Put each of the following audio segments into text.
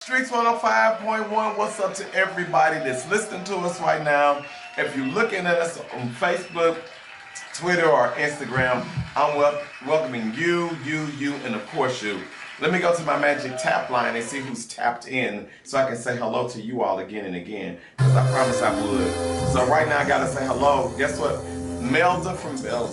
Streets 105.1, what's up to everybody that's listening to us right now? If you're looking at us on Facebook, Twitter, or Instagram, I'm welcoming you, and of course you. Let me go to my magic tap line and see who's tapped in so I can say hello to you all again and again, because I promised I would. So right now I gotta say hello. Guess what? Melda from Melda.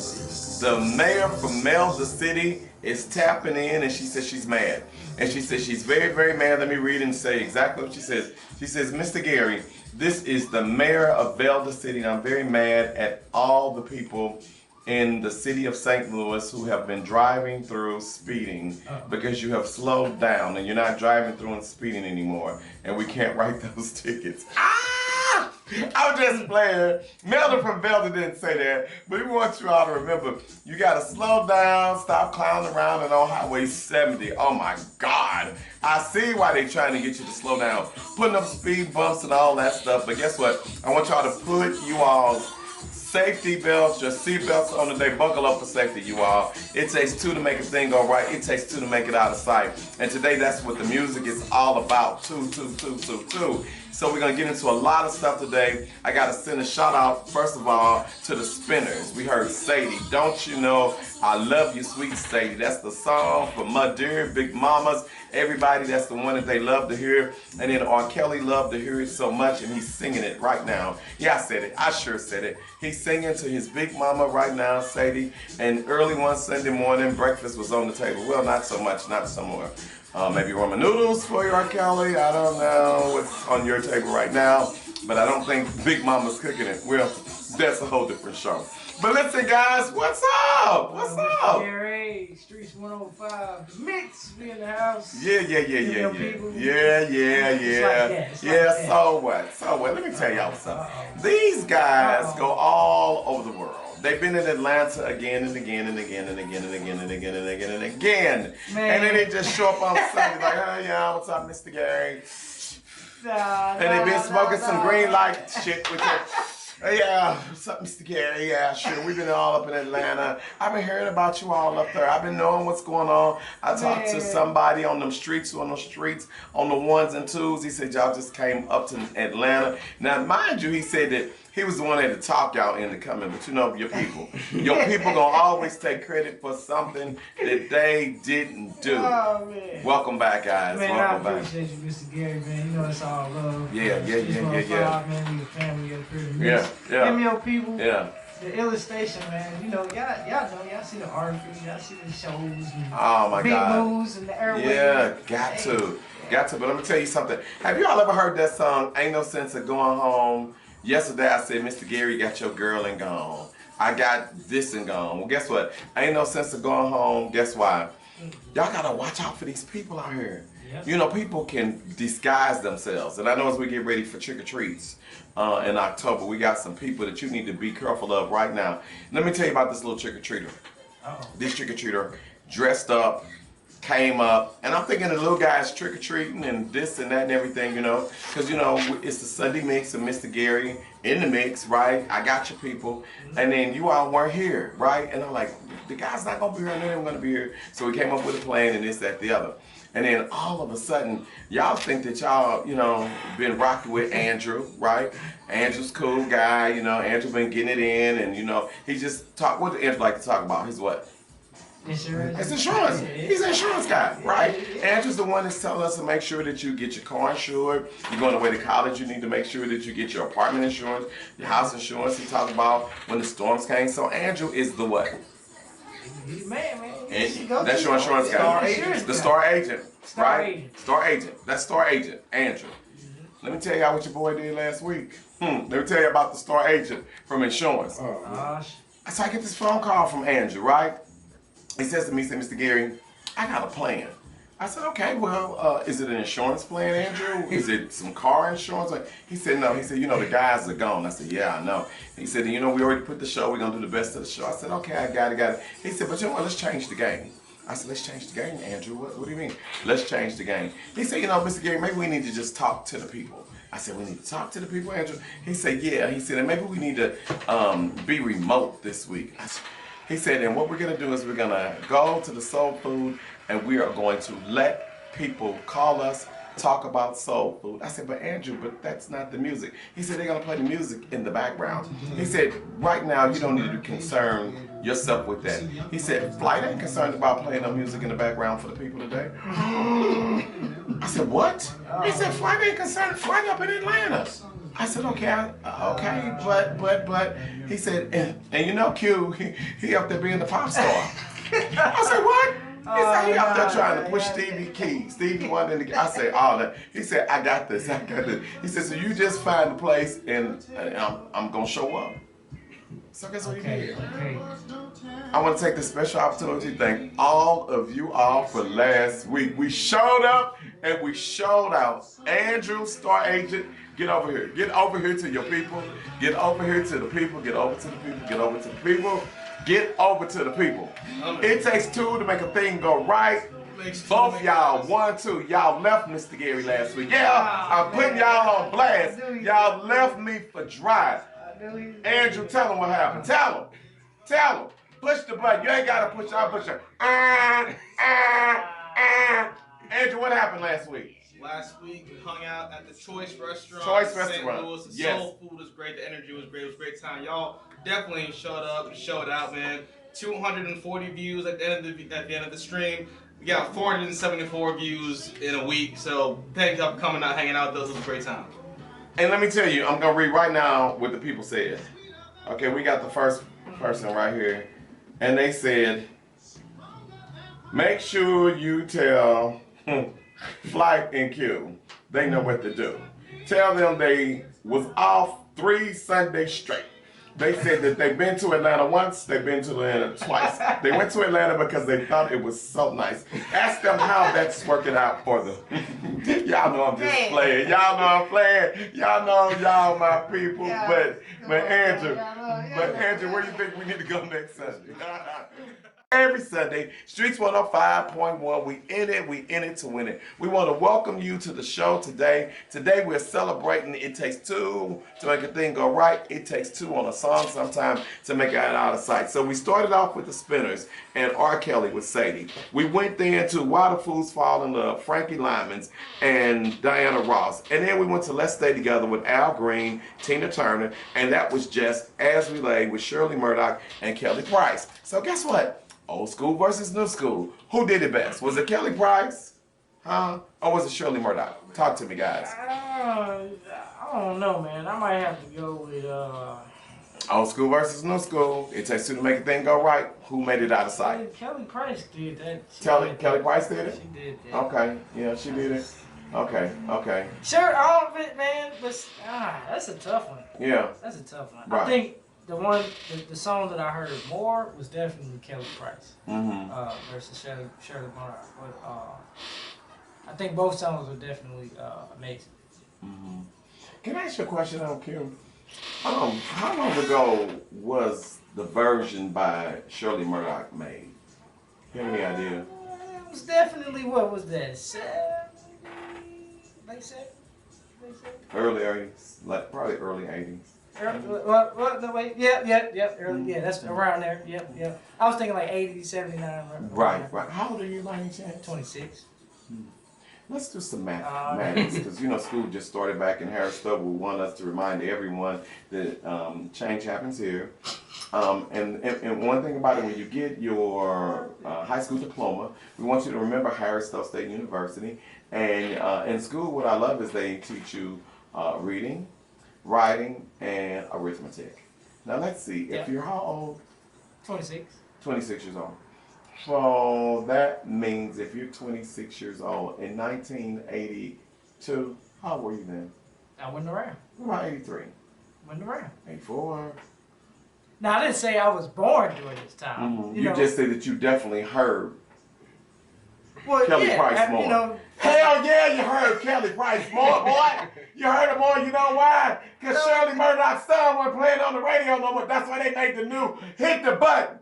The mayor from Melda City is tapping in, and she says she's mad. And she says she's very, very mad. Let me read and say exactly what she says. She says, Mr. Gary, this is the mayor of Melda City, and I'm very mad at all the people in the city of St. Louis who have been driving through speeding because you have slowed down and you're not driving through and speeding anymore, and we can't write those tickets. I'm just playing. Melda from Melda didn't say that, but we want you all to remember, you gotta slow down, stop clowning around and on Highway 70. Oh my God. I see why they're trying to get you to slow down, putting up speed bumps and all that stuff, but guess what? I want y'all to put you all's safety belts, your seat belts on today. Buckle up for safety, you all. It takes two to make a thing go right. It takes two to make it out of sight. And today, that's what the music is all about. Two. So we're going to get into a lot of stuff today. I got to send a shout out, first of all, to the Spinners. We heard Sadie. Don't you know I love you, sweet Sadie. That's the song for my dear big mamas. Everybody, that's the one that they love to hear. And then R. Kelly loved to hear it so much, and he's singing it right now. Yeah, I said it. I sure said it. He's singing to his big mama right now, Sadie. And early one Sunday morning, breakfast was on the table. Well, not so much, not somewhere. Maybe ramen noodles for you, R. Kelly. I don't know what's on your table right now, but I don't think Big Mama's cooking it. Well, that's a whole different show. But listen, guys, what's up? What's up? Gary, Streets 105, Mixx, we in the house. Yeah. Like So what? Let me tell y'all what's up. These guys go all over the world. They've been in Atlanta again and again. And then they just show up on Sunday like, oh yeah, what's up, Mr. Gary? And they've been smoking some green light shit with it. Yeah, what's up, Mr. Gary? Yeah, sure. We've been all up in Atlanta. I've been hearing about you all up there. I've been knowing what's going on. I talked to somebody on them streets, on the ones and twos. He said y'all just came up to Atlanta. Now, mind you, he said that he was the one that had to talk y'all into coming, but you know your people. Your people gonna always take credit for something that they didn't do. Oh, man. Welcome back, guys. Man, welcome back. I appreciate you, Mr. Gary, man. You know it's all love. Yeah. Man, we your family, your crib. Yeah. ML people. Yeah. The illustration, man. You know, y'all see the articles, y'all see the shows, and oh my big God. moves and the airways. Yeah, got to. But I'm gonna tell you something. Have you all ever heard that song, Ain't No Sense of Going Home? Yesterday I said, Mr. Gary got your girl and gone. I got this and gone. Well, guess what? Ain't no sense of going home. Guess why? Y'all gotta watch out for these people out here. Yep. You know, people can disguise themselves. And I know as we get ready for trick-or-treats in October, we got some people that you need to be careful of right now. Let me tell you about this little trick-or-treater. This trick-or-treater dressed up, came up, and I'm thinking the little guy's trick-or-treating and this and that and everything, you know, because, you know, it's the Sunday mix of Mr. Gary in the mix, right? I got your people, and then you all weren't here, right? And I'm like, the guy's not going to be here, and they're going to be here. So we came up with a plan and this, that, the other. And then all of a sudden, y'all think that y'all, you know, been rocking with Andrew, right? Andrew's cool guy, you know, Andrew been getting it in, and, you know, he just talk, what does Andrew like to talk about? His what? Insurance. It's insurance. He's an insurance guy, right? Andrew's the one that's telling us to make sure that you get your car insured. You're going away to college, you need to make sure that you get your apartment insurance, your house insurance. He talked about when the storms came. So Andrew is the what? Man. That's your insurance guy. The star agent, right? Star agent. That's star agent, Andrew. Let me tell y'all what your boy did last week. Let me tell you about the star agent from insurance. So I get this phone call from Andrew, right? He says to me, Mr. Gary, I got a plan. I said, okay, well, is it an insurance plan, Andrew? Is it some car insurance? He said, no. He said, you know, the guys are gone. I said, yeah, I know. He said, you know, we already put the show. We're going to do the best of the show. I said, okay, I got it. He said, but you know what, let's change the game. I said, let's change the game, Andrew. What do you mean? Let's change the game. He said, you know, Mr. Gary, maybe we need to just talk to the people. I said, we need to talk to the people, Andrew? He said, yeah. He said, and maybe we need to be remote this week. He said, and what we're going to do is we're going to go to the Soul Food and we are going to let people call us talk about soul food. I said, but Andrew, but that's not the music. He said, they're gonna play the music in the background. He said, right now you don't need to concern yourself with that. He said, Flight ain't concerned about playing no music in the background for the people today. I said, what? He said, Flight ain't concerned. Flight up in Atlanta. I said, okay, okay, but, he said, and you know Q, he up there being the pop star. I said, what? He said, he up there trying to push Stevie Keys. Stevie Wonder, I said, all that. He said, I got this. He said, so you just find the place and I'm going to show up. So guess what he did? Okay. I want to take this special opportunity to thank all of you all for last week. We showed up and we showed out. Andrew, Star Agent, get over here. Get over here to your people. Get over here to the people. Get over to the people. Get over to the people. Get over to the people. It takes two to make a thing go right. Both y'all, 1, 2, y'all left Mr. Gary last week. Yeah, I'm putting y'all on blast. Y'all left me for dry. Andrew, tell him what happened. Tell him. Tell him. Push the button. You ain't got to push. I'll push it. Andrew, what happened last week? Last week, we hung out at the Choice Restaurant. Choice in St. Restaurant. Louis. The Yes. soul food was great. The energy was great. It was a great time. Y'all definitely showed up and showed out, man. 240 views at the end of the stream. We got 474 views in a week. So thank y'all for coming out, hanging out with us. It was a great time. And let me tell you, I'm going to read right now what the people said. Okay, we got the first person right here. And they said, make sure you tell Flight and Q, they know what to do. Tell them they was off 3 Sundays straight. They said that they've been to Atlanta once, they've been to Atlanta twice. They went to Atlanta because they thought it was so nice. Ask them how that's working out for them. Y'all know I'm just playing. Y'all know I'm playing. Y'all know y'all my people. But Andrew, where you think we need to go next Sunday? Every Sunday, Streets 105.1, we in it to win it. We want to welcome you to the show today. Today we're celebrating It Takes Two to make a thing go right. It takes two on a song sometime to make it out of sight. So we started off with the Spinners and R. Kelly with Sadie. We went then to Why the Fools Fall in Love, Frankie Lyman's and Diana Ross. And then we went to Let's Stay Together with Al Green, Tina Turner, and that was just As We Lay with Shirley Murdoch and Kelly Price. So guess what? Old school versus new school. Who did it best? Was it Kelly Price? Huh? Or was it Shirley Murdoch? Talk to me, guys. I don't know, man. I might have to go with Old school versus new school. It takes two to make a thing go right. Who made it out of sight? Kelly Price did that. Kelly Price did it? She did that. Okay. Yeah, she did it. Okay. Sure, all of it, man. But that's a tough one. Yeah. That's a tough one. Right. I think the song that I heard more was definitely Kelly Price versus Shirley Murdoch. But I think both songs were definitely amazing. Can I ask you a question on Q? How long ago was the version by Shirley Murdoch made? You have any idea? It was definitely, what was that, 70s? Late 70s? Early 80s, like probably early 80s. No, wait, early, that's around there, yep. I was thinking like 80, 79. Right. How old are you, by any chance? 26. Let's do some mathematics, because you know school just started back in Harrisburg. We want us to remind everyone that change happens here. And one thing about it, when you get your high school diploma, we want you to remember Harrisburg State University. And in school, what I love is they teach you reading, writing, and arithmetic. Now let's see, if you're how old? 26. 26 years old. So that means if you're 26 years old in 1982, how old were you then? I wasn't around. About 83. Wasn't around. 84. Now I didn't say I was born during this time. You just said that you definitely heard Kelly yeah, Price more. You know, hell yeah, you heard Kelly Price more, boy. You heard her more. You know why? Because Shirley Murdoch's son wasn't playing on the radio no more. That's why they made the new Hit the Button.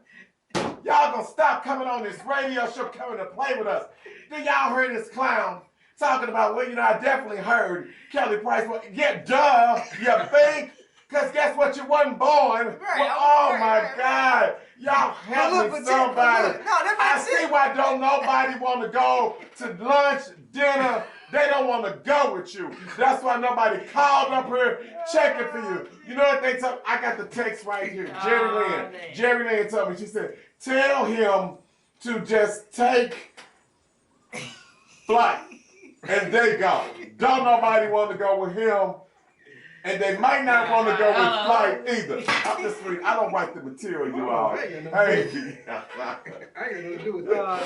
Y'all gonna stop coming on this radio show, coming to play with us. Do y'all hear this clown talking about, well, you know, I definitely heard Kelly Price. Well, yeah, duh, you think? Because guess what? You wasn't born. My God. Y'all help me, somebody. I see why don't nobody want to go to lunch, dinner, They don't want to go with you. That's why nobody called up here checking for you. You know what they told me? I got the text right here. Jerry Lynn told me, she said, tell him to just take flight. And they go. Don't nobody want to go with him. And they might not want to go with flight either. I'm just reading. I don't write the material, you all. Hey, I ain't got nothing to do with that.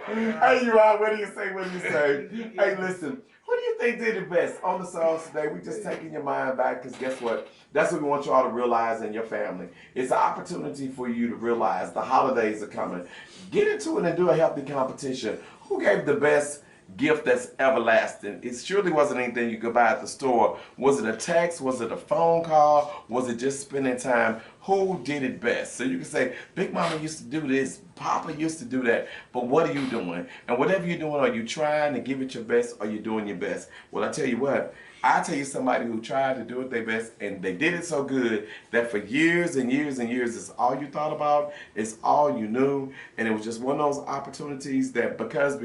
Hey, you all. What do you say? What do you say? Hey, listen. Who do you think did the best on the songs today? We just taking your mind back because guess what? That's what we want you all to realize in your family. It's an opportunity for you to realize the holidays are coming. Get into it and do a healthy competition. Who gave the best gift that's everlasting? It surely wasn't anything you could buy at the store. Was it a text? Was it a phone call? Was it just spending time? Who did it best? So you can say, Big Mama used to do this, Papa used to do that, but what are you doing? And whatever you're doing, are you trying to give it your best or are you doing your best? Well, I tell you what, I tell you somebody who tried to do it their best and they did it so good that for years and years and years, it's all you thought about, it's all you knew, and it was just one of those opportunities that because of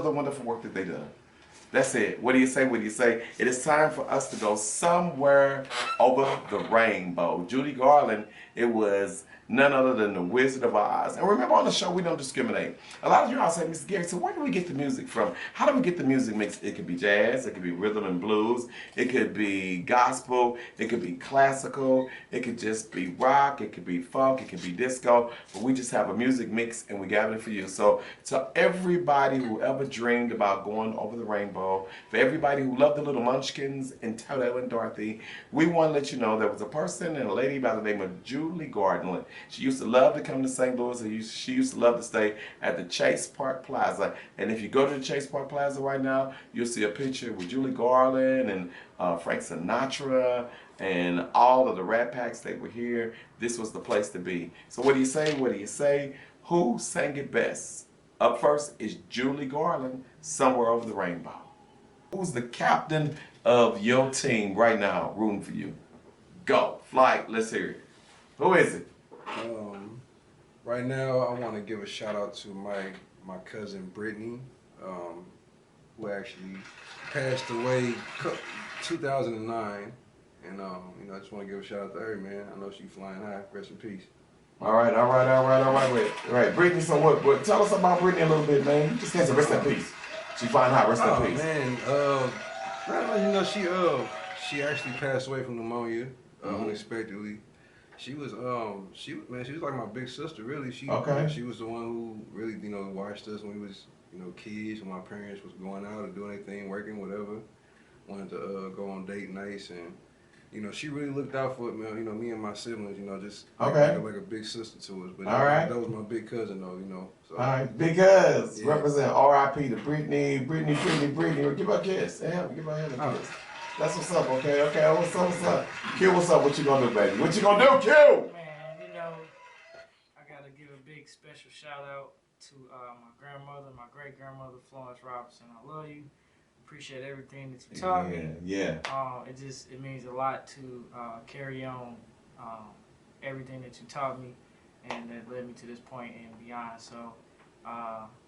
the wonderful work that they done. That's it. What do you say? What do you say? It is time for us to go somewhere over the rainbow. Judy Garland, it was none other than the Wizard of Oz. And remember on the show, we don't discriminate. A lot of you all say, Mr. Gary, so where do we get the music from? How do we get the music mixed? It could be jazz, it could be rhythm and blues, it could be gospel, it could be classical, it could just be rock, it could be funk, it could be disco, but we just have a music mix and we gather it for you. So to everybody who ever dreamed about going over the rainbow, for everybody who loved the little munchkins and Toto and Dorothy, we want to let you know there was a person and a lady by the name of Julie Garland. She used to love to come to St. Louis. She used to love to stay at the Chase Park Plaza. And if you go to the Chase Park Plaza right now, you'll see a picture with Julie Garland and Frank Sinatra and all of the Rat Packs that were here. This was the place to be. So what do you say? What do you say? Who sang it best? Up first is Julie Garland, Somewhere Over the Rainbow. Who's the captain of your team right now rooting for you? Go. Flight. Let's hear it. Who is it? Right now, I want to give a shout out to my cousin Brittany, who actually passed away 2009, and you know, I just want to give a shout out to her, man. I know she's flying high. Rest in peace. All right. Wait, Brittany. So what? Tell us about Brittany a little bit, man. Just can't say rest in peace. She flying high. Rest in peace. Man, you know, she actually passed away from pneumonia unexpectedly. She was like my big sister, really. She was the one who really, you know, watched us when we was, you know, kids, when my parents was going out or doing anything, working, whatever. Wanted to go on date nights, and you know, she really looked out for it, man. You know, me and my siblings, you know, just like a big sister to us. But that was my big cousin, though, you know. So, all right, big cuz represent R.I.P. to Brittany. Give her a kiss. Yeah, give her a hand a kiss. That's what's up, okay? What's up? Q, what's up? What you gonna do, baby? What you gonna do, Q? Man, you know, I gotta give a big special shout out to my grandmother, my great grandmother, Florence Robinson. I love you. Appreciate everything that you taught me. Yeah. It means a lot to carry on everything that you taught me, and that led me to this point and beyond. So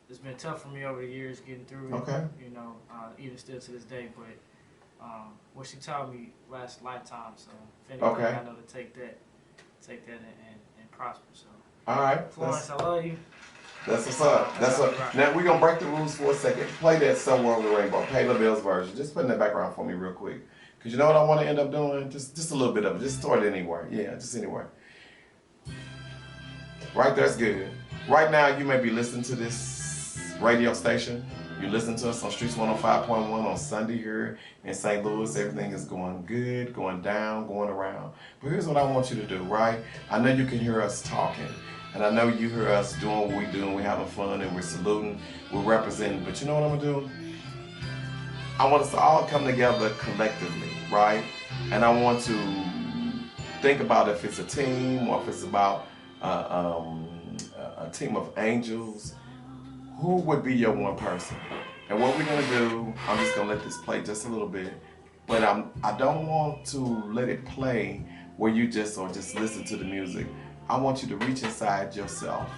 it's been tough for me over the years getting through it. Okay. You know, even still to this day, but. What she taught me last lifetime, so if anything, I know to take that and prosper. So, all right, Florence, I love you. That's what's up. That's what. Now we're gonna break the rules for a second. Play that Somewhere Over the Rainbow, Pay LaBelle's version. Just put in the background for me real quick, cause you know what I want to end up doing? Just a little bit of it. Just throw it anywhere. Yeah, just anywhere. Right there's good. Right now you may be listening to this radio station. You listen to us on Streets 105.1 on Sunday here in St. Louis. Everything is going good, going down, going around. But here's what I want you to do, right? I know you can hear us talking. And I know you hear us doing what we're doing. We're having fun and we're saluting. We're representing. But you know what I'm going to do? I want us to all come together collectively, right? And I want to think about if it's a team or if it's about a team of angels. Who would be your one person? And what we're gonna do, I'm just gonna let this play just a little bit, but I don't want to let it play where you just listen to the music. I want you to reach inside yourself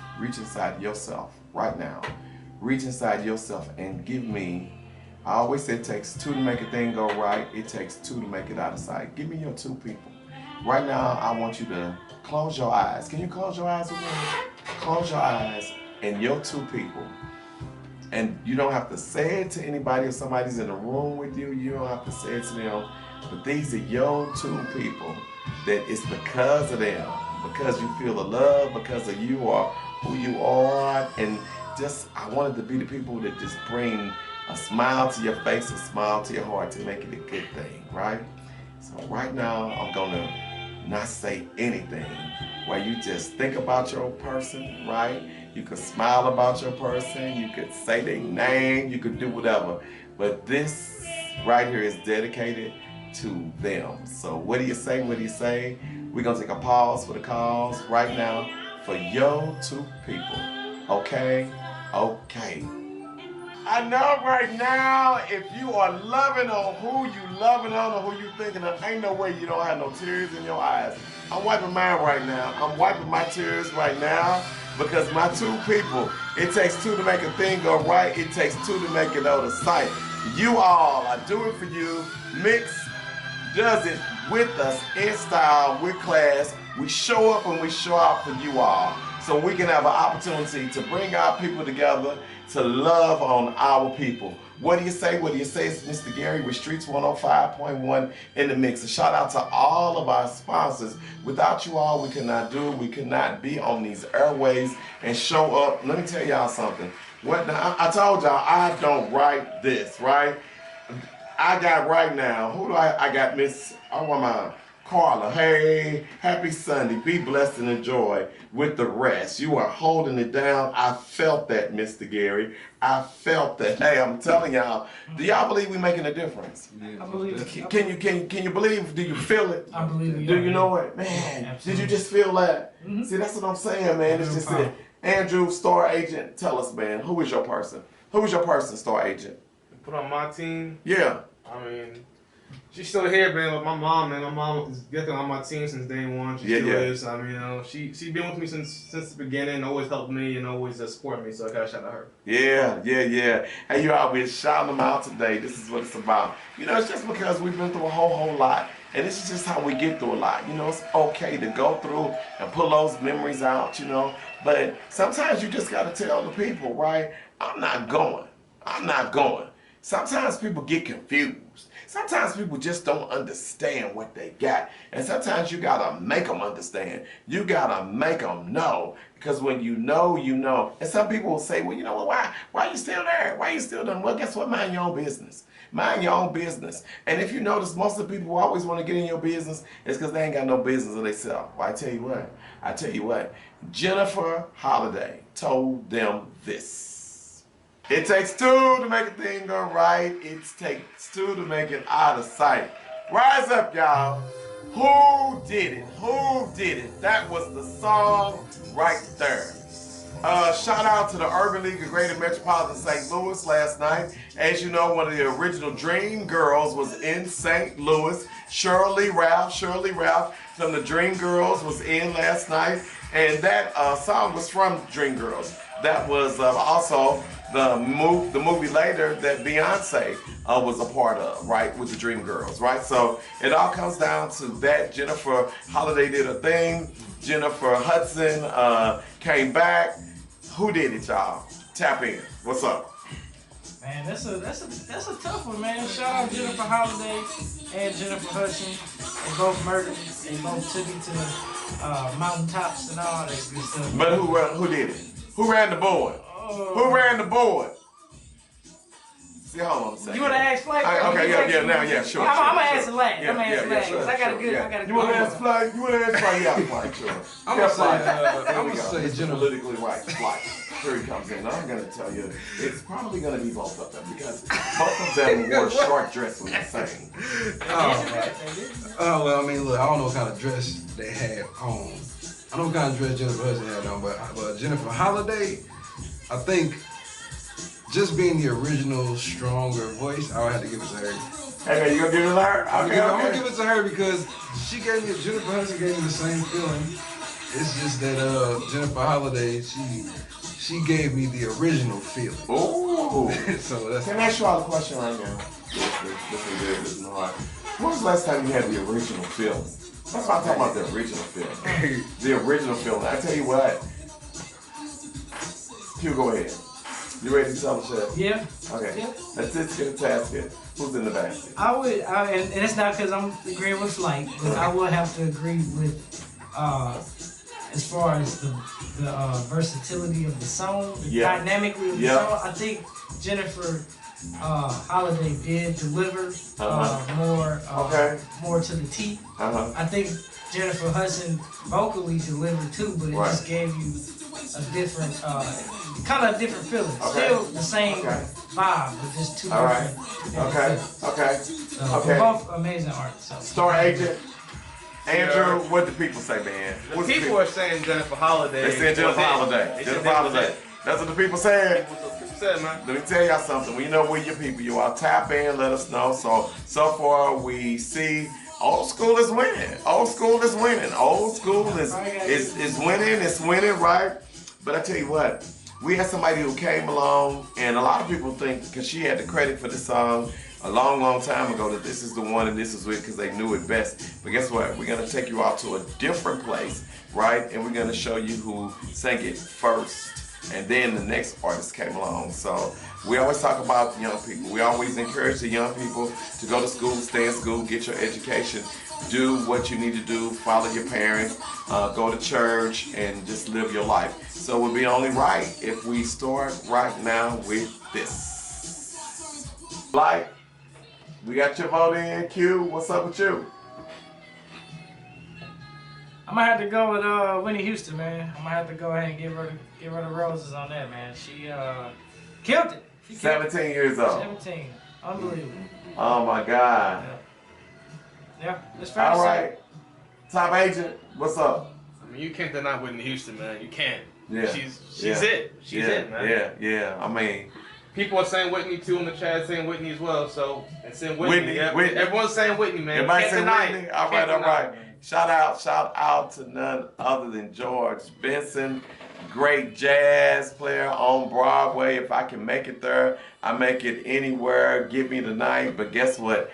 right now. reach inside yourself and give me, I always say it takes two to make a thing go right. It takes two to make it out of sight. Give me your two people. Right now, I want you to close your eyes. Can you close your eyes with me? Close your eyes and your two people. And you don't have to say it to anybody. If somebody's in the room with you, you don't have to say it to them. But these are your two people that it's because of them, because you feel the love, because of you are who you are. And just, I wanted to be the people that just bring a smile to your face, a smile to your heart to make it a good thing, right? So right now, I'm gonna not say anything where you just think about your person, right? You could smile about your person, you could say their name, you could do whatever. But this right here is dedicated to them. So what do you say? What do you say? We're gonna take a pause for the calls right now for your two people. Okay? Okay. I know right now, if you are loving on who you loving on or who you thinking of, ain't no way you don't have no tears in your eyes. I'm wiping mine right now. I'm wiping my tears right now because my two people, it takes two to make a thing go right. It takes two to make it out of sight. You all, I do it for you. Mixx does it with us in style, with class. We show up and we show out for you all so we can have an opportunity to bring our people together to love on our people. What do you say? What do you say? It's Mr. Gary with Streets 105.1 in the mix. A shout out to all of our sponsors. Without you all, we could not do it. We could not be on these airways and show up. Let me tell y'all something. What now, I told y'all I don't write this, right? I got right now, who do I got Miss, I want my Carla. Hey, happy Sunday. Be blessed and enjoy with the rest. You are holding it down. I felt that, Mr. Gary. I felt that. Hey, I'm telling y'all, do y'all believe we're making a difference? I believe it. Can you believe? Do you feel it? I believe it. Do you know it? Man, absolutely. Did you just feel that? Mm-hmm. See, that's what I'm saying, man. It's just it. Andrew, Star Agent, tell us, man, who is your person? Who is your person, Star Agent? Put on my team. Yeah. I mean, she's still here, man. With my mom, man. My mom is definitely on my team since day one. She still is. I mean, you know, she's been with me since the beginning. Always helped me and always support me. So I gotta shout out her. Yeah. Hey, you all, we're shouting them out today. This is what it's about. You know, it's just because we've been through a whole lot. And this is just how we get through a lot. You know, it's okay to go through and pull those memories out, you know. But sometimes you just got to tell the people, right? I'm not going. Sometimes people get confused. Sometimes people just don't understand what they got. And sometimes you got to make them understand. You got to make them know. Because when you know, you know. And some people will say, well, you know what, why are you still there? Why are you still doing? Well, guess what? Mind your own business. Mind your own business. And if you notice, most of the people who always want to get in your business is because they ain't got no business of themselves. Well, I tell you what, Jennifer Holiday told them this. It takes two to make a thing go right. It takes two to make it out of sight. Rise up, y'all. Who did it? Who did it? That was the song right there. Shout out to the Urban League of Greater Metropolitan St. Louis last night. As you know, one of the original Dream Girls was in St. Louis. Shirley Ralph from the Dream Girls was in last night. And that song was from Dream Girls. That was also the movie later that Beyonce was a part of, right, with the Dream Girls, right? So it all comes down to that. Jennifer Holiday did a thing. Jennifer Hudson came back. Who did it, y'all? Tap in. What's up? Man, that's a tough one, man. Shout out Jennifer Holiday and Jennifer Hudson. They both murdered. They both took it to the mountaintops and all that good stuff. But who did it? Who ran the board? Who ran the board? See, hold on a second. You want to ask Flight? Sure. I'm gonna answer last. I got a good. You want to ask Flight? Yeah, Flight, sure. I'm gonna say Jennifer. Politically right, Flight. Here he comes in. I'm gonna tell you, it's probably gonna be both of them because both of them wore short dress when they sang. Well, I mean, look, I don't know what kind of dress they had on. I don't know what kind of dress Jennifer Hudson had on, but Jennifer Holiday, I think, just being the original, stronger voice, I would have to give it to her. Hey, man, you gonna give it to her? I'm gonna give it to her because Jennifer Hudson gave me the same feeling. It's just that Jennifer Holiday, she gave me the original feeling. Ooh. So that's. Can I ask you all a question right now? Listen good, listen hard. When was the last time you had the original feeling? That's why I'm talking about the original feeling. The original feeling. I tell you what. Q, go ahead. You ready to tell the chef? Yeah. Okay. Yeah. Let's just get a basket. Who's in the basket? And it's not because I'm agreeing with Flight, but I would have to agree with, as far as the versatility of the song, the dynamically of the song. I think Jennifer Holiday did deliver more to the T. I think Jennifer Hudson vocally delivered too, but it just gave you a different, kind of a different feeling. Still the same vibe, but just two different feelings. Okay. So both amazing art. So. Star Agent. Andrew, what do people say, man? The people are saying Jennifer Holiday. They said Jennifer Holiday. Jennifer Holiday. That's what the people said. Man. Let me tell y'all something. We know we're your people. You all tap in, let us know. So far we see old school is winning. Old school is winning. Old school is winning. It's winning, right? But I tell you what, we had somebody who came along, and a lot of people think because she had the credit for the song a long time ago that this is the one and this is it because they knew it best. But guess what? We're gonna take you out to a different place, right? And we're gonna show you who sang it first. And then the next artist came along. So we always talk about young people. We always encourage the young people to go to school, stay in school, get your education, do what you need to do, follow your parents, go to church, and just live your life. So it would be only right if we start right now with this. Like, we got your vote in. Q, what's up with you? I'm gonna have to go with Whitney Houston, man. I'm gonna have to go ahead and give her the roses on that, man. She killed it. She 17 years old. 17, unbelievable. Oh my God. Yeah, it's fair to say. All right, Top Agent, what's up? I mean, you can't deny Whitney Houston, man. You can't. Yeah. She's it. She's it, man. Yeah. I mean, people are saying Whitney too in the chat, saying Whitney as well. So and saying Whitney. Whitney. Everyone's saying Whitney, man. Everybody Can't say deny Whitney. it. All Can't deny right. it, man. Shout out to none other than George Benson, great jazz player on Broadway. If I can make it there, I make it anywhere. Give me the night. But guess what?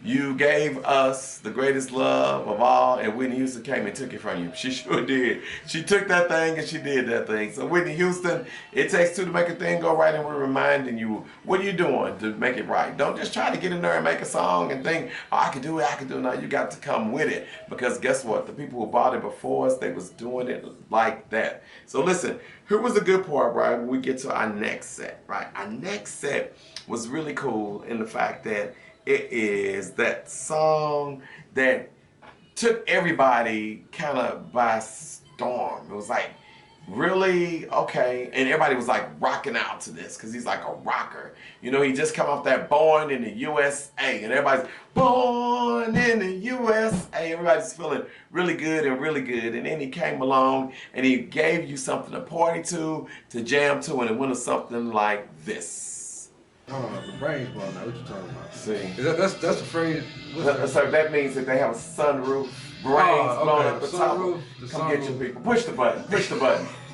You gave us the greatest love of all, and Whitney Houston came and took it from you. She sure did. She took that thing and she did that thing. So Whitney Houston, it takes two to make a thing go right, and we're reminding you, what are you doing to make it right? Don't just try to get in there and make a song and think, oh, I can do it. No, you got to come with it. Because guess what? The people who bought it before us, they was doing it like that. So listen, here was the good part, right? When we get to our next set, right? Our next set was really cool in the fact that it is that song that took everybody kind of by storm. It was like, really? Okay. And everybody was like rocking out to this because he's like a rocker. You know, he just come off that Born in the USA. And everybody's Born in the USA. Everybody's feeling really good. And then he came along and he gave you something to party to jam to, and it went to something like this. The brains blown out. What you talking about? See, That's the phrase. So that means that they have a sunroof, brains blown up the top. Come get your people. Push the button.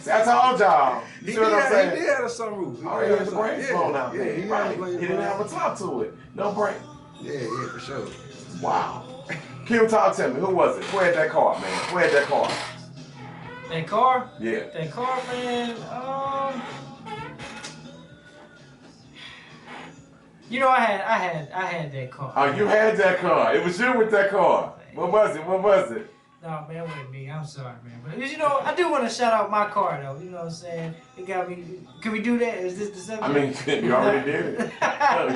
See, I told y'all. You see what I'm saying? He did have a sunroof. Oh, he had the brains blown out. Yeah, he right. He didn't have a top to it. No brain. Yeah, for sure. Wow. Q, talk to me. Who was it? Who had that car, man? Who had that car? That car? Yeah. That car, man. You know, I had that car. Oh, you had that car. It was you with that car. What was it? No, man, it wasn't me. I'm sorry, man. But, you know, I do want to shout out my car, though. You know what I'm saying? It got me. Can we do that? Is this the subject? I mean, you already did it.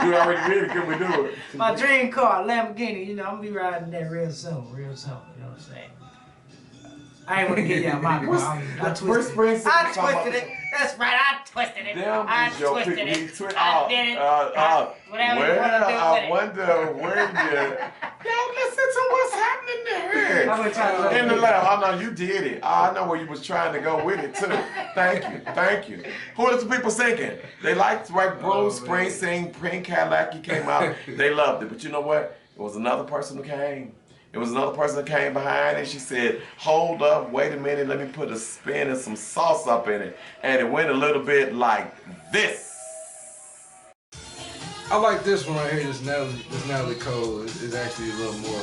You already did it. Can we do it? My dream car, Lamborghini. You know, I'm going to be riding that real soon. You know what I'm saying? I ain't want to get you out my car. I twisted it. That's right. I twisted it. I twisted it. I did it. Whatever you want to do with it. I wonder when you... Yo, listen to what's happening there. I'm gonna try to in the lab. I know you did it. I know where you was trying to go with it too. Thank you. Who are the people singing? They liked Bruce Springsteen, Pink Cadillac. He came out. They loved it. But you know what? It was another person who came. It was another person that came behind and she said, hold up, wait a minute, let me put a spin and some sauce up in it. And it went a little bit like this. I like this one right here, this Natalie Cole is actually a little more,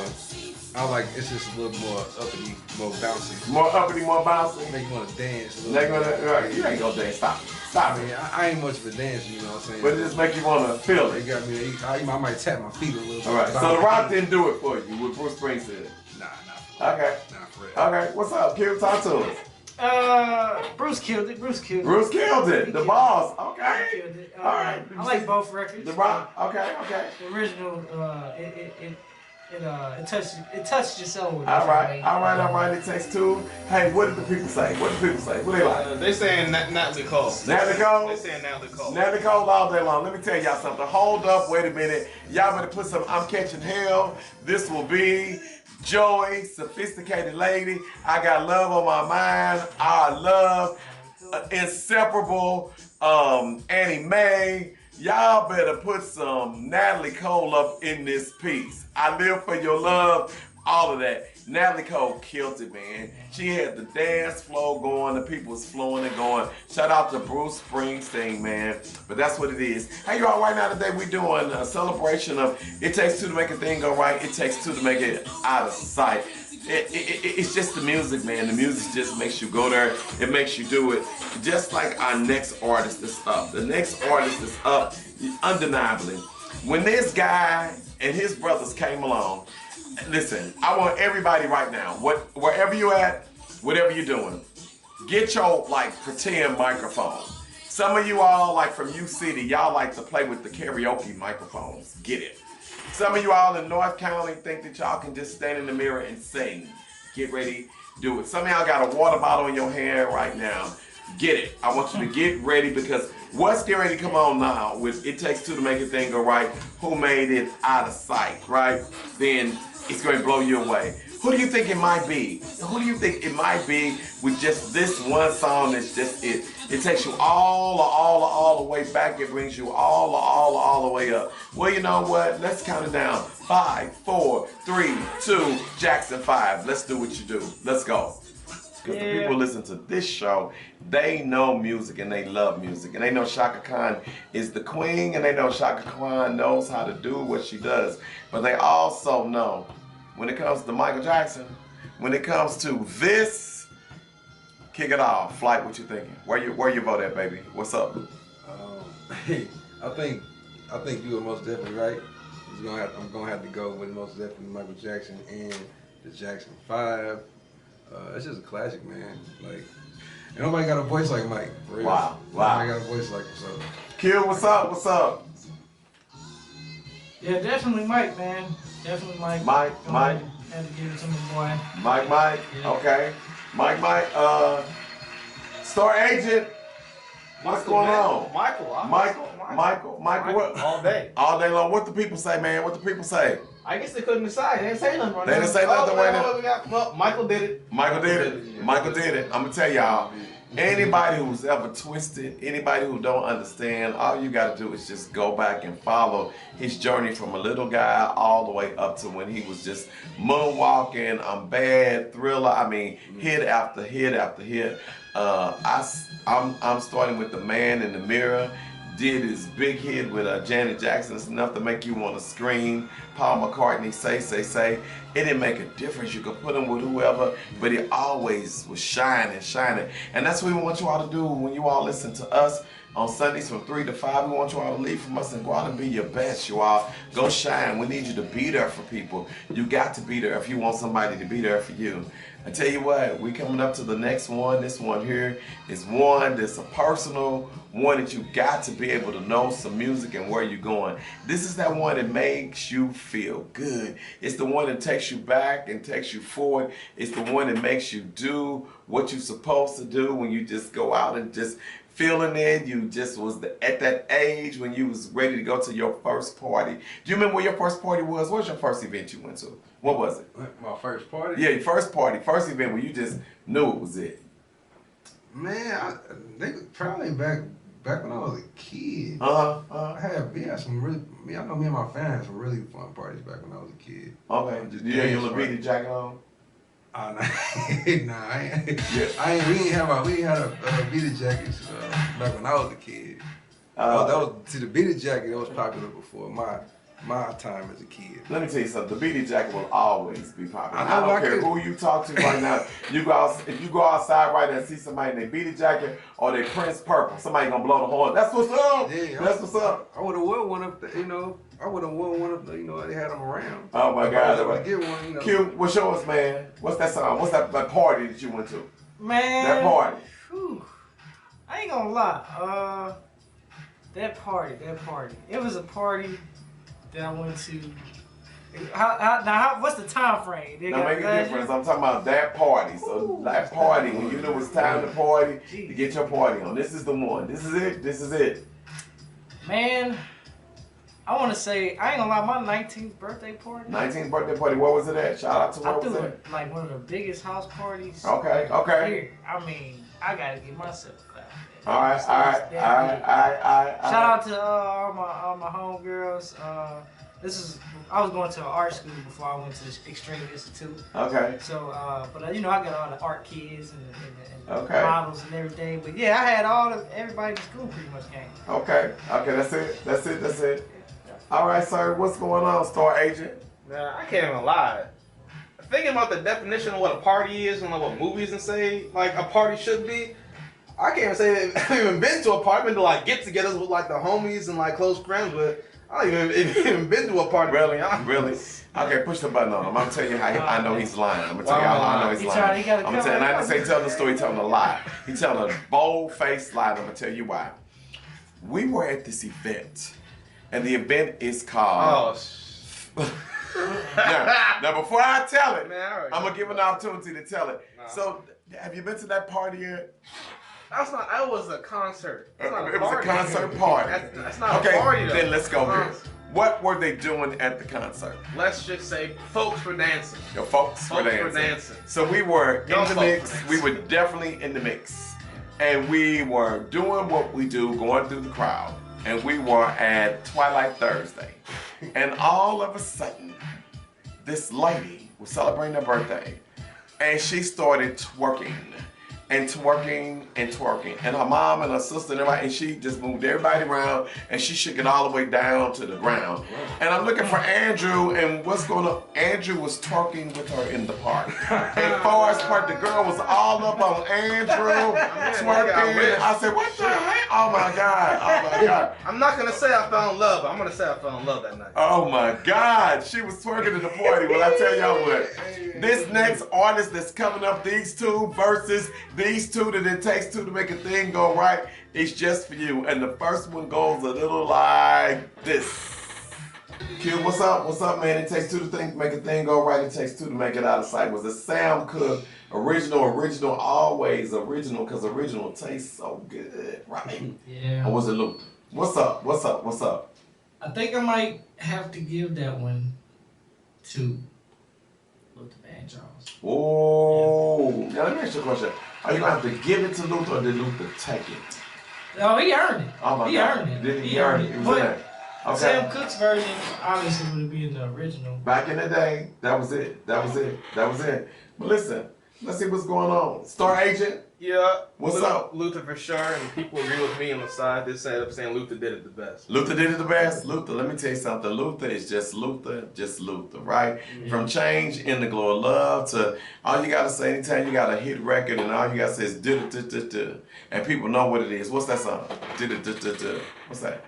it's just a little more uppity, more bouncy. More uppity, more bouncy? Make you want to dance a little bit. You ain't gonna dance, stop it. Stop it. I ain't much of a dancer, you know what I'm saying? But it just make you want to feel it. It got me, I might tap my feet a little bit. All right, so The Rock didn't do it for you, what Bruce Springsteen. Nah, not okay. Not for real. Okay, what's up, Q? Talk to us. Bruce killed it. Bruce killed it. The boss. Okay. He killed it. All right. I like both records. The Rock. Okay. The original. It touched your soul. All right. It takes two. Hey, what did the people say? What they like? They saying Natalie Cole. Natalie Cole. They saying Natalie Cole. Natalie Cole all day long. Let me tell y'all something. Hold up. Wait a minute. Y'all better put some I'm Catching Hell. This will be Joy, Sophisticated Lady. I Got Love on My Mind. I Love, Inseparable, Annie Mae. Y'all better put some Natalie Cole up in this piece. I Live For Your Love, all of that. Natalie Cole killed it, man. She had the dance flow going, the people was flowing and going. Shout out to Bruce Springsteen, man. But that's what it is. Hey, y'all, right now today we doing a celebration of It Takes Two to Make a Thing Go Right. It takes two to make it out of sight. It's just the music, man. The music just makes you go there. It makes you do it. Just like our next artist is up. The next artist is up, undeniably. When this guy and his brothers came along, listen, I want everybody right now, wherever you at, whatever you're doing, get your pretend microphone. Some of you all from U City, y'all like to play with the karaoke microphones. Get it. Some of you all in North County think that y'all can just stand in the mirror and sing. Get ready, do it. Some of y'all got a water bottle in your hand right now. Get it. I want you to get ready because what's getting ready to come on now with It Takes Two to Make a Thing Go Right, who made it out of sight, right? Then it's going to blow you away. Who do you think it might be? Who do you think it might be with just this one song that's just it? It takes you all the way back. It brings you all the way up. Well, you know what? Let's count it down. 5, 4, 3, 2, Jackson 5. Let's do what you do. Let's go. Because the people who listen to this show, they know music and they love music. And they know Chaka Khan is the queen and they know Chaka Khan knows how to do what she does. But they also know when it comes to Michael Jackson, when it comes to this, kick it off. Flight, what you thinking? Where you vote at, baby? What's up? Hey, I think you are most definitely right. I'm gonna have to go with most definitely Michael Jackson and the Jackson 5. It's just a classic, man. Ain't nobody got a voice like Mike. For real. Wow. Nobody got a voice like him. So. Q, what's up? Yeah, definitely Mike, man. Definitely Mike. Mike. Had to give it to my boy. Mike. Yeah. Okay. Mike. Store agent. What's going on? Michael. What? All day. All day long. What the people say, man? What the people say? I guess they couldn't decide. They didn't say nothing right They didn't say nothing right now. Well, Michael did it. Michael did it. I'm going to tell y'all. Anybody who's ever twisted, anybody who don't understand, all you got to do is just go back and follow his journey from a little guy all the way up to when he was just moonwalking, I'm Bad, Thriller. I mean, hit after hit after hit. I'm starting with The Man in the Mirror. Did his big hit with Janet Jackson. It's enough to make you want to scream. Paul McCartney, Say. It didn't make a difference. You could put him with whoever, but he always was shining. And that's what we want you all to do when you all listen to us on Sundays from 3 to 5. We want you all to leave from us and go out and be your best, you all. Go shine. We need you to be there for people. You got to be there if you want somebody to be there for you. I tell you what, we coming up to the next one. This one here is one that's a personal one that you got to be able to know some music and where you're going. This is that one that makes you feel good. It's the one that takes you back and takes you forward. It's the one that makes you do what you're supposed to do when you just go out and just feeling it. You just was at that age when you was ready to go to your first party. Do you remember where your first party was? What was your first event you went to? What was it? My first party? Yeah, your first party, first event where you just knew it was it. Man, they probably back back when I was a kid, I had some really. I know me and my family had some really fun parties back when I was a kid. Okay. Did you have your little beaded jacket on? Nah, I ain't. We ain't had a beaded jackets back when I was a kid. See, the beaded jacket that was popular before my time as a kid. Let me tell you something. The beaded jacket will always be popular. I don't care who you talk to right now. If you go outside right now and see somebody in their beaded jacket or their Prince purple, somebody gonna blow the horn. That's what's up. Yeah, that's what's up. I would have worn one of the, I would have worn one of the, they had them around. Oh my God. I was able to get one, Q, what's yours, man? What's that song? What's that party that you went to? Man. That party. Whew, I ain't gonna lie. That party. It was a party that I went to. What's the time frame? Now make a difference. I'm talking about that party. So that party, when you know it's time to party, to get your party on. This is the one. This is it. Man, I want to say, I ain't gonna lie, my 19th birthday party. 19th birthday party, where was it at? Shout out to where was it? Like one of the biggest house parties. Okay. Here. I mean, I gotta give myself a clap. All right. Shout out to all my homegirls. I was going to an art school before I went to the Extreme Institute. Okay. So, but I got all the art kids and models and everything. But yeah, I had everybody in school pretty much came. Okay, that's it. All right, sir, what's going on, Star Agent? Nah, I can't even lie. Thinking about the definition of what a party is and like what movies and say like a party should be, I can't even say that I've even been to a party. I've been to like get-togethers with like the homies and like close friends, but I don't even been to a party. Really? Okay, push the button on him. I'm gonna tell you how I know he's lying. I'm gonna tell you how I know he's lying. I'm gonna tell you, and I didn't say tell the story, he's telling a lie. He's telling a bold-faced lie. I'm gonna tell you why. We were at this event, and the event is called. Now, before I tell it, I'm gonna give an opportunity to tell it. So, have you been to that party yet? That was a concert. It was a concert party. That's not a party though. Then let's go here. What were they doing at the concert? Let's just say folks were dancing. Your folks were dancing. So we were in the mix. We were definitely in the mix. And we were doing what we do, going through the crowd. And we were at Twilight Thursday. And all of a sudden, this lady was celebrating her birthday. And she started twerking. And twerking and twerking. And her mom and her sister and everybody, and she just moved everybody around and she shook it all the way down to the ground. And I'm looking for Andrew, and what's going on? Andrew was twerking with her in the park. And Forrest Park, the girl was all up on Andrew, twerking. I said, what the heck? Oh my God. I'm not gonna say I fell in love, but I'm gonna say I fell in love that night. Oh my God, she was twerking at the party. Well, I tell y'all what, this next artist that's coming up, these two versus these two that it takes two to make a thing go right, it's just for you. And the first one goes a little like this. Q, what's up? What's up, man? It takes two to make a thing go right. It takes two to make it out of sight. Was a Sam Cooke original, always original, because original tastes so good, right? Yeah. Or was it Luther? What's up? I think I might have to give that one to Luther Vandross. Oh, yeah. Now let me ask you a question. Are you going to have to give it to Luther, or did Luther take it? Oh, he earned it. Oh my God. He earned it. But Sam Cooke's version obviously would be in the original. Back in the day, that was it. But listen, let's see what's going on. Star Agent? Yeah. What's up? Luther for sure, and people agree with me on the side. They say saying Luther did it the best. Luther did it the best? Luther, let me tell you something. Luther is just Luther, right? Yeah. From Change in the Glow of Love to all you gotta say anytime you got a hit record and all you gotta say is do-do-do-do-do. And people know what it is. What's that song? Do-do-do-do-do. What's that?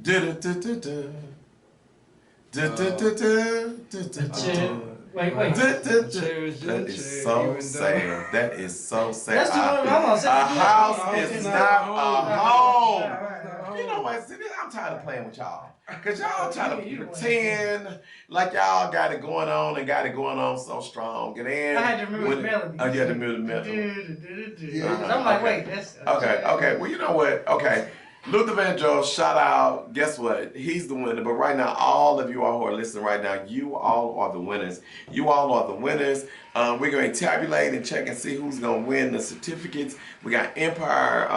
Do-do-do-do-do. Do-do-do-do-do. Wait. That is so sad. That is so sad. That's a house is not a home. You know what? See, I'm tired of playing with y'all. Because y'all try to pretend like y'all got it going on so strong. And then I had to remember the melody. Oh, you had to remember the melody. I'm like, wait, that's... Okay. Well, you know what? Okay. Luther Vandross, shout out. Guess what? He's the winner. But right now, all of you all who are listening right now, you all are the winners. You all are the winners. We're going to tabulate and check and see who's going to win the certificates. We got Empire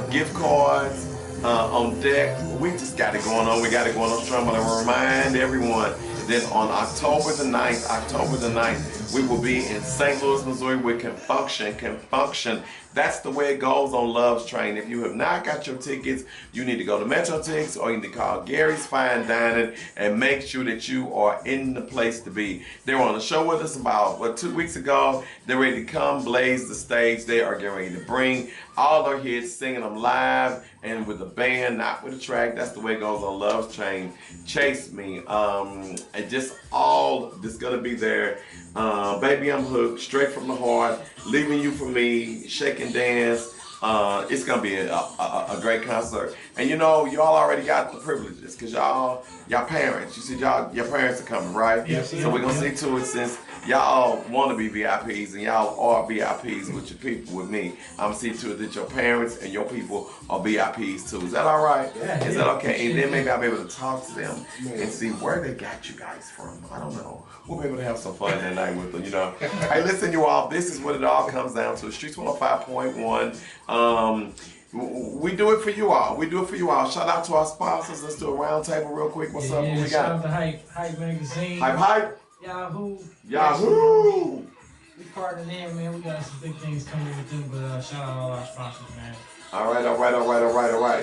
gift cards on deck. We just got it going on. We got it going on strong. But I remind everyone that on October the 9th, we will be in St. Louis, Missouri with Confunction. That's the way it goes on Love's Train. If you have not got your tickets, you need to go to Metro Tickets or you need to call Gary's Fine Dining and make sure that you are in the place to be. They were on the show with us about, 2 weeks ago. They're ready to come blaze the stage. They are getting ready to bring all their hits, singing them live and with the band, not with the track. That's the way it goes on Love's Train. Chase Me. And just all that's going to be there. Baby, I'm hooked, straight from the heart, leaving you for me, shake and dance. It's gonna be a great concert, and you know y'all already got the privileges because y'all parents. You see your parents are coming, right? Yes. So we're gonna see to it since y'all want to be VIPs and y'all are VIPs with your people. With me, I'm gonna see to it that your parents and your people are VIPs too. Is that all right? Yeah. Is that okay? And then maybe I'll be able to talk to them and see where they got you guys from. I don't know. We'll be able to have some fun that night with them, you know. Hey, listen, you all, this is what it all comes down to. Streets 105.1. We do it for you all. We do it for you all. Shout out to our sponsors. Let's do a round table real quick. What's up? What we Shout out got? to Hype Magazine. Hype. Yahoo. We partnered in, man. We got some big things coming with them, but shout out all our sponsors, man. All right.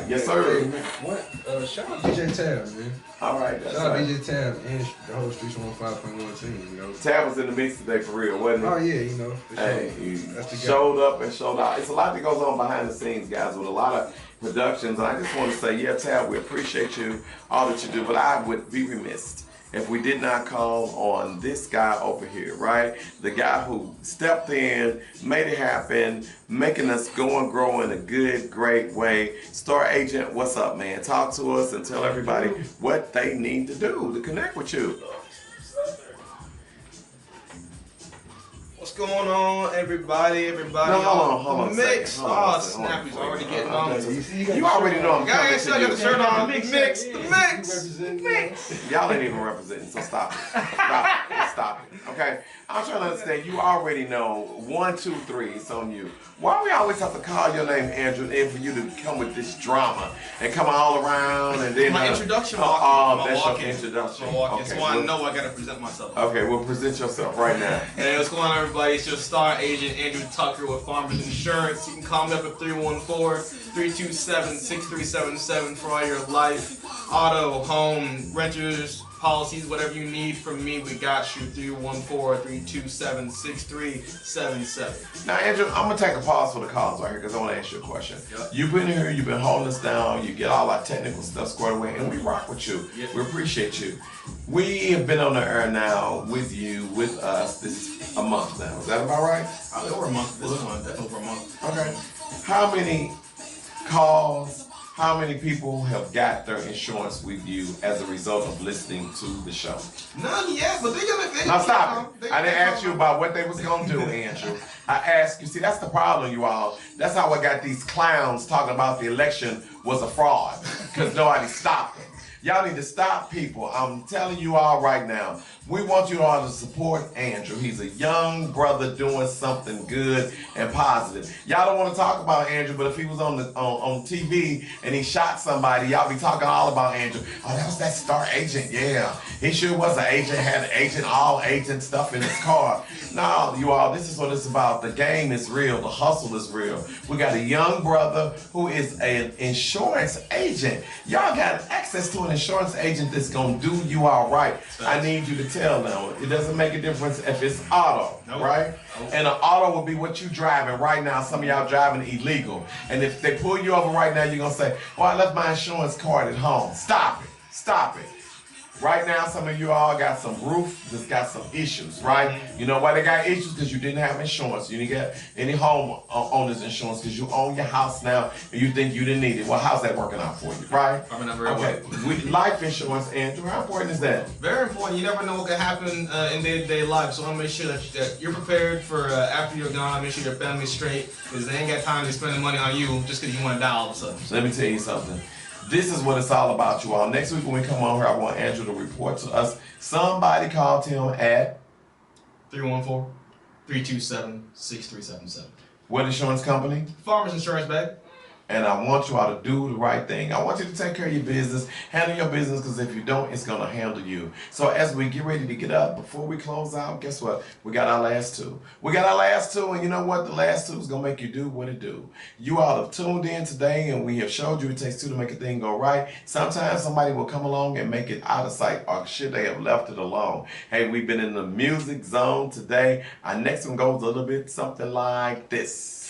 Yes, sir. Hey, man, what? Shout out DJ Tab, man. All right. Shout out DJ Tab and the whole Streets 105.1 team, you know. Tab was in the mix today for real, wasn't he? Oh, yeah, you know. Hey, he That's the guy. showed up and showed out. It's a lot that goes on behind the scenes, guys, with a lot of productions. And I just want to say, yeah, Tab, we appreciate you, all that you do. But I would be remiss if we did not call on this guy over here, right? The guy who stepped in, made it happen, making us go and grow in a good, great way. Star Agent, what's up, man? Talk to us and tell everybody what they need to do to connect with you. What's going on, everybody? No, hold on. Mixx. Hold on, Oh, snap! He's already getting on. You already know I'm coming Guys, to I got the you. shirt on. The Mixx. Mixx. Y'all ain't even representing, so stop it. Stop it. Okay? I'm trying to understand. You already know 1, 2, 3. It's on you. Why we always have to call your name Andrew and for you to come with this drama and come all around and then My introduction that's your introduction. Okay, so I know I gotta present myself. Okay, well present yourself right now. Hey, what's going on, everybody? It's your star agent Andrew Tucker with Farmers Insurance. You can call me up at 314-327-6377 for all your life, auto, home, renters, policies, whatever you need from me, we got you. 314-327-6377. Now, Andrew, I'm gonna take a pause for the calls right here because I want to ask you a question. Yep. You've been here, you've been holding us down, you get all our technical stuff squared away, and we rock with you. Yep. We appreciate you. We have been on the air now with you, with us. This is a month now. Is that about right? Probably over a month. This one, definitely over a month. Okay. How many calls? How many people have got their insurance with you as a result of listening to the show? None yet, but they're gonna. Now stop it. I didn't ask you about what they was gonna do, Andrew. I asked you. See, that's the problem, you all. That's how I got these clowns talking about the election was a fraud because nobody stopped them. Y'all need to stop people. I'm telling you all right now. We want you all to support Andrew. He's a young brother doing something good and positive. Y'all don't want to talk about Andrew, but if he was on TV and he shot somebody, y'all be talking all about Andrew. Oh, that was that star agent. Yeah, he sure was an agent. Had an agent, all agent stuff in his car. No, you all, this is what it's about. The game is real. The hustle is real. We got a young brother who is an insurance agent. Y'all got access to an insurance agent that's gonna do you all right. I need you to tell them. It doesn't make a difference if it's auto, right? And an auto will be what you driving right now. Some of y'all driving illegal. And if they pull you over right now, you're gonna say, well, I left my insurance card at home. Stop it. Stop it. Right now, some of you all got some roof that's got some issues, right? You know why they got issues? Because you didn't have insurance. You didn't get any home owner's insurance because you own your house now and you think you didn't need it. Well, how's that working out for you, right? Probably not very okay. With life insurance, Andrew, how important is that? Very important. You never know what can happen in day-to-day life, so I want to make sure that you're prepared for after you're gone. Make sure your family's straight because they ain't got time to spend the money on you just because you want to die all of a sudden. Let me tell you something. This is what it's all about, you all. Next week when we come on here, I want Andrew to report to us. Somebody called him at 314-327-6377. what insurance company? Farmers Insurance, babe. And I want you all to do the right thing. I want you to take care of your business, handle your business, because if you don't, it's going to handle you. So as we get ready to get up, before we close out, guess what? We got our last two. We got our last two, and you know what? The last two is going to make you do what it do. You all have tuned in today, and we have showed you it takes two to make a thing go right. Sometimes somebody will come along and make it out of sight, or should they have left it alone? Hey, we've been in the music zone today. Our next one goes a little bit something like this.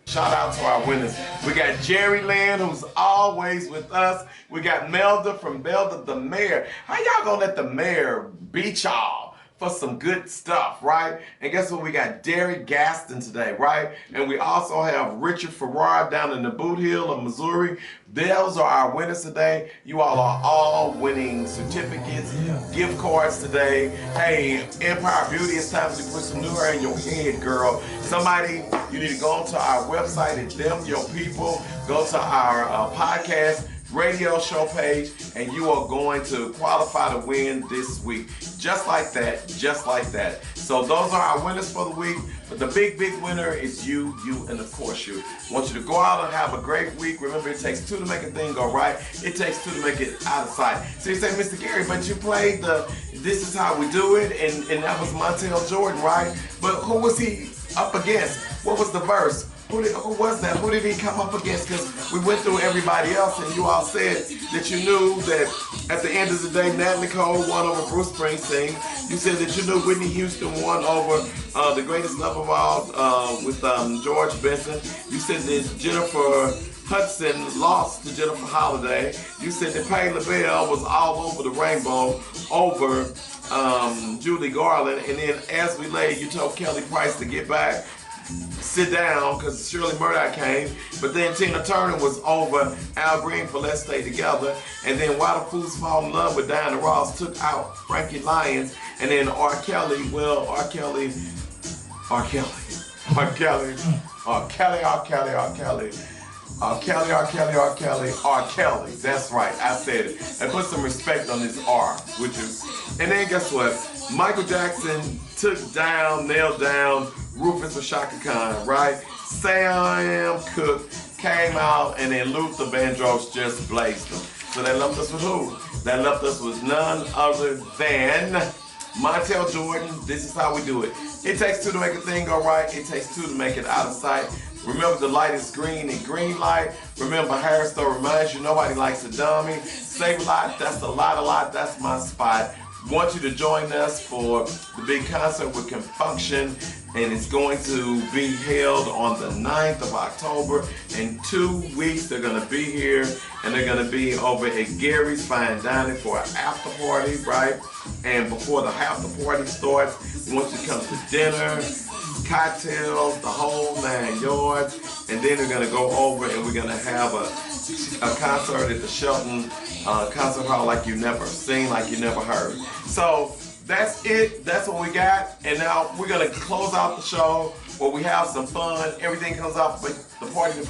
Shout out to our winners. We got Jerry Lynn, who's always with us. We got Melda from Melda the Mayor. How y'all gonna let the mayor beat y'all for some good stuff, right? And guess what? We got Derek Gaston today, right? And we also have Richard Farrar down in the Boot Hill of Missouri. Those are our winners today. You all are all winning certificates, gift cards today. Hey, Empire Beauty, it's time to put some new hair in your head, girl. Somebody, you need to go onto our website at Them Your People. Go to our podcast radio show page, and you are going to qualify to win this week. Just like that, just like that. So those are our winners for the week. But the big winner is you, and of course you. I want you to go out and have a great week. Remember, it takes two to make a thing go right. It takes two to make it out of sight. So you say, Mr. Gary, but you played the This Is How We Do It, and that was Montel Jordan, right? But who was he up against? What was the verse? Who was that? Who did he come up against? Because we went through everybody else, and you all said that you knew that at the end of the day, Natalie Cole won over Bruce Springsteen. You said that you knew Whitney Houston won over The Greatest Love of All with George Benson. You said that Jennifer Hudson lost to Jennifer Holliday. You said that Patti LaBelle was all over the rainbow over Julie Garland. And then as we lay, you told Kelly Price to get back, sit down, because Shirley Murdoch came. But then Tina Turner was over Al Green for Let's Stay Together. And then Why the Fools Fall in Love with Diana Ross took out Frankie Lyons. And then R. Kelly, that's right, I said it. And put some respect on this R, would you? And then guess what? Michael Jackson nailed down Rufus of Shaka Khan, right? Sam Cooke came out, and then Luther Vandross just blazed them. So that left us with who? That left us with none other than Montel Jordan. This is how we do it. It takes two to make a thing go right. It takes two to make it out of sight. Remember, the light is green and green light. Remember, Harris Store reminds you nobody likes a dummy. Save a lot, that's a lot, that's my spot. Want you to join us for the big concert with Confunction, and it's going to be held on the 9th of October. In 2 weeks, they're going to be here, and they're going to be over at Gary's Fine Dining for an after party, right? And before the after party starts, we want you to come to dinner, cocktails, the whole 9 yards, and then they're going to go over and we're going to have a concert at the Shelton Concert Hall like you never seen, like you never heard. So that's it. That's what we got. And now we're going to close out the show where we have some fun. Everything comes off with the party.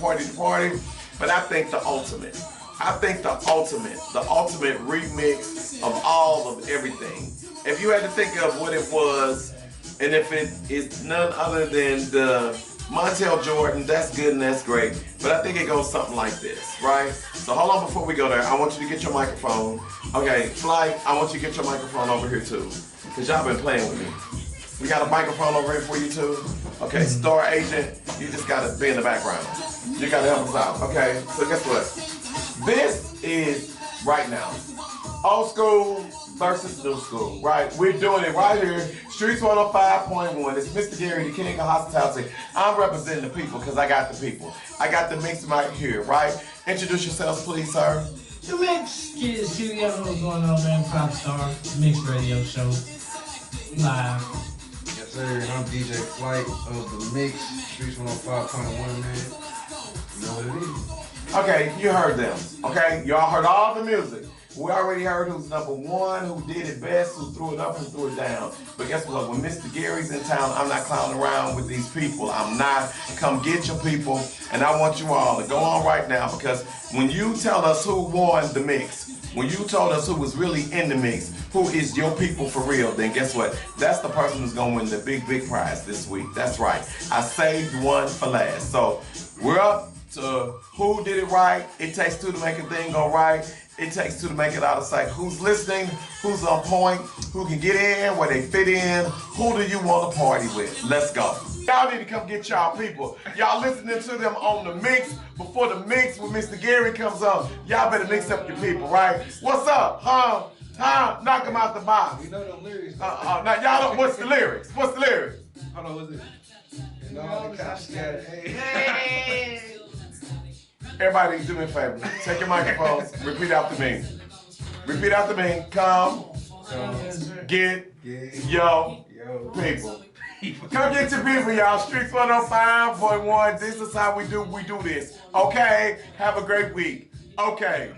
But I think the ultimate remix of all of everything. If you had to think of what it was, and if it is none other than the Montel Jordan, that's good and that's great. But I think it goes something like this, right? So hold on before we go there. I want you to get your microphone. Okay, Flight, I want you to get your microphone over here too. Because y'all been playing with me. We got a microphone over here for you too. Okay, Star Agent, you just gotta be in the background. You gotta help us out. Okay, so guess what? This is right now. Old school versus new school, right? We're doing it right here. Streets 105.1. It's Mr. Gary, the king of hospitality. I'm representing the people because I got the people. I got the Mixx right here, right? Introduce yourselves, please, sir. The Mixx Kids Studio, what's going on, man? Pop Star, Mixx Radio Show, live. Yes, sir. And I'm DJ Flight of the Mixx, Streets 105.1, man. You know what it is. Okay, you heard them. Okay, y'all heard all the music. We already heard who's number one, who did it best, who threw it up, who threw it down. But guess what? When Mr. Gary's in town, I'm not clowning around with these people. I'm not. Come get your people. And I want you all to go on right now, because when you tell us who won the Mixx, when you told us who was really in the Mixx, who is your people for real, then guess what? That's the person who's going to win the big prize this week. That's right. I saved one for last. So we're up to who did it right. It takes two to make a thing go right. It takes two to make it out of sight. Who's listening? Who's on point? Who can get in where they fit in? Who do you want to party with? Let's go. Y'all need to come get y'all people. Y'all listening to them on the Mixx. Before the Mixx, when Mr. Gary comes on, y'all better mix up your people, right? What's up? Huh? Knock them out the box. We know the lyrics. Now y'all don't. What's the lyrics? What's the lyrics? Hold on, what's it? And all the cops got hey. Everybody, do me a favor. Take your microphones. Repeat after me. Repeat after me. Come get your people. Come get your people, y'all. Streets 105.1. This is how we do this. Okay? Have a great week. Okay.